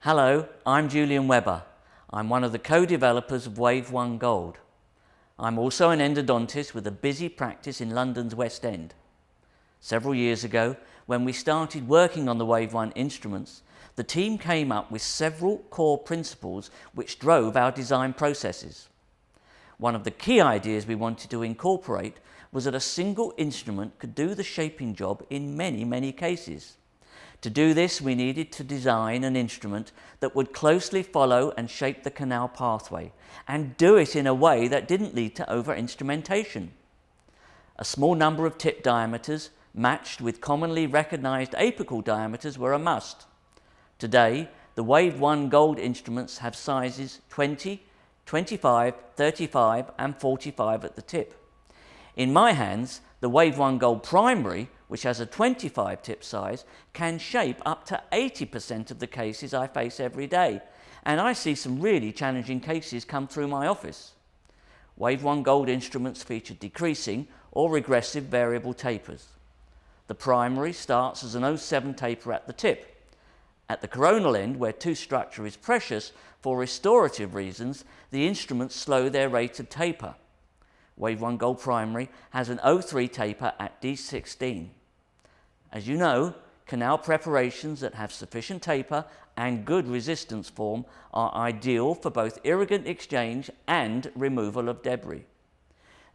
Hello, I'm Julian Webber. I'm one of the co-developers of WaveOne Gold. I'm also an endodontist with a busy practice in London's West End. Several years ago, when we started working on the WaveOne instruments, the team came up with several core principles which drove our design processes. One of the key ideas we wanted to incorporate was that a single instrument could do the shaping job in many cases. To do this, we needed to design an instrument that would closely follow and shape the canal pathway, and do it in a way that didn't lead to over-instrumentation. A small number of tip diameters matched with commonly recognized apical diameters were a must. Today, the WaveOne Gold instruments have sizes 20, 25, 35 and 45 at the tip. In my hands, the WaveOne Gold Primary, which has a 25 tip size, can shape up to 80% of the cases I face every day, and I see some really challenging cases come through my office. WaveOne Gold instruments feature decreasing or regressive variable tapers. The Primary starts as an 07 taper at the tip. At the coronal end, where tooth structure is precious for restorative reasons, the instruments slow their rate of taper. WaveOne Gold Primary has an 03 taper at D16. As you know, canal preparations that have sufficient taper and good resistance form are ideal for both irrigant exchange and removal of debris.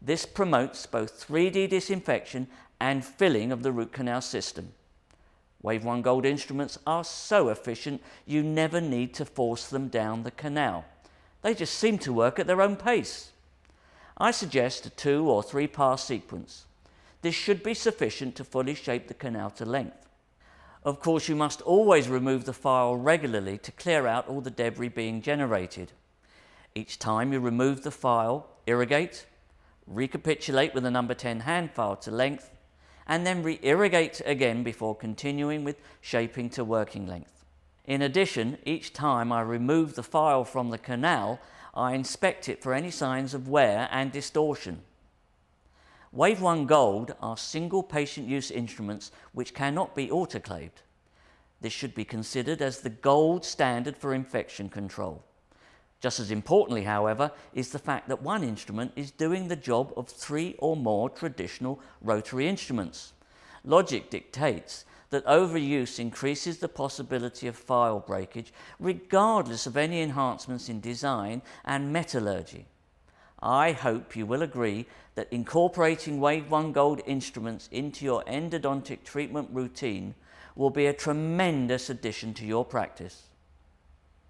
This promotes both 3D disinfection and filling of the root canal system. WaveOne Gold instruments are so efficient you never need to force them down the canal. They just seem to work at their own pace. I suggest a 2 or 3 pass sequence. This should be sufficient to fully shape the canal to length. Of course, you must always remove the file regularly to clear out all the debris being generated. Each time you remove the file, irrigate, recapitulate with a number 10 hand file to length, and then re-irrigate again before continuing with shaping to working length. In addition, each time I remove the file from the canal, I inspect it for any signs of wear and distortion. WaveOne Gold are single patient use instruments which cannot be autoclaved. This should be considered as the gold standard for infection control. Just as importantly, however, is the fact that one instrument is doing the job of 3 or more traditional rotary instruments. Logic dictates that overuse increases the possibility of file breakage regardless of any enhancements in design and metallurgy. I hope you will agree that incorporating WaveOne Gold instruments into your endodontic treatment routine will be a tremendous addition to your practice.